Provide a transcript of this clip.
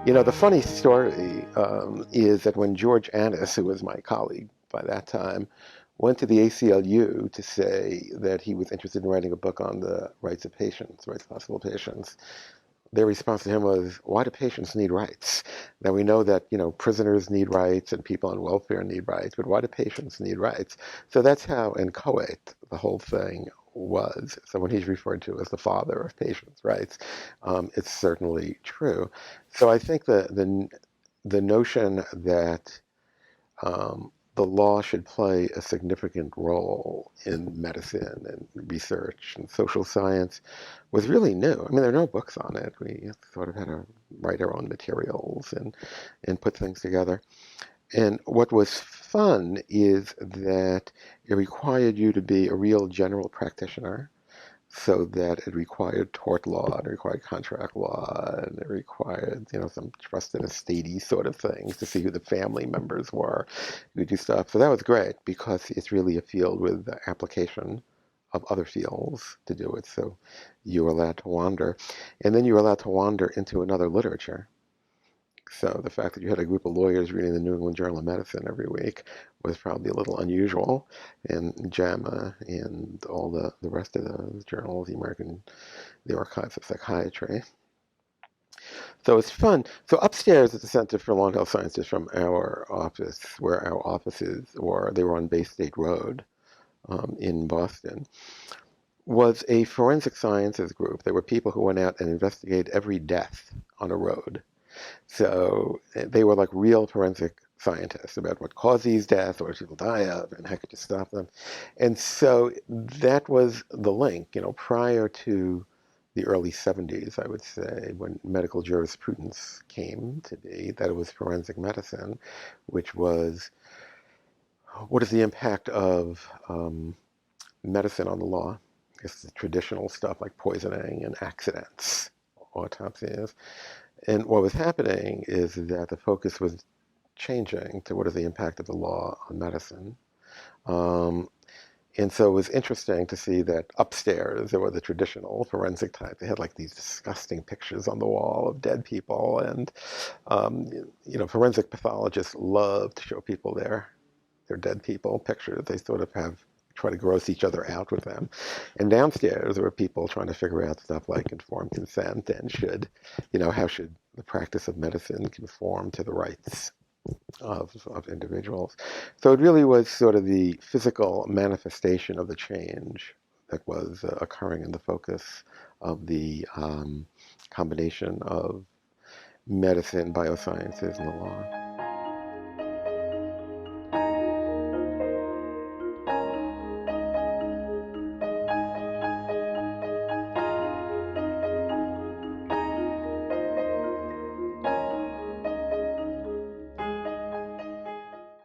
The funny story is that when George Annis, who was my colleague by that time, went to the ACLU to say that he was interested in writing a book on the rights of patients, rights of hospital patients, their response to him was, "Why do patients need rights? Now we know that prisoners need rights and people on welfare need rights, but why do patients need rights?" So that's how inchoate the whole thing was. So when he's referred to as the father of patients' rights, it's certainly true. So I think the notion that the law should play a significant role in medicine and research and social science was really new. I mean, there are no books on it. We sort of had to write our own materials and put things together. And what was fun is that it required you to be a real general practitioner, so that it required tort law, and it required contract law, and it required, some trusted estatey sort of things to see who the family members were, who do stuff. So that was great because it's really a field with the application of other fields to do it. So you were allowed to wander. And then you were allowed to wander into another literature. So the fact that you had a group of lawyers reading the New England Journal of Medicine every week was probably a little unusual. And JAMA and all the rest of those journals, the Archives of Psychiatry. So it's fun. So upstairs at the Center for Law and Health Sciences from our office, where our offices were, they were on Bay State Road in Boston, was a forensic sciences group. There were people who went out and investigated every death on a road. So they were like real forensic scientists about what caused these deaths, what people die of, and how could you stop them. And so that was the link, prior to the early 70s, I would say, when medical jurisprudence came to be, that it was forensic medicine, which was what is the impact of medicine on the law? It's the traditional stuff like poisoning and accidents, autopsies. And what was happening is that the focus was changing to what is the impact of the law on medicine. Um, and so it was interesting to see that upstairs there were the traditional forensic type. They had like these disgusting pictures on the wall of dead people, and um, forensic pathologists love to show people their dead people pictures. They sort of try to gross each other out with them. And downstairs there were people trying to figure out stuff like informed consent and how should the practice of medicine conform to the rights of individuals. So it really was sort of the physical manifestation of the change that was occurring in the focus of the combination of medicine, biosciences, and the law.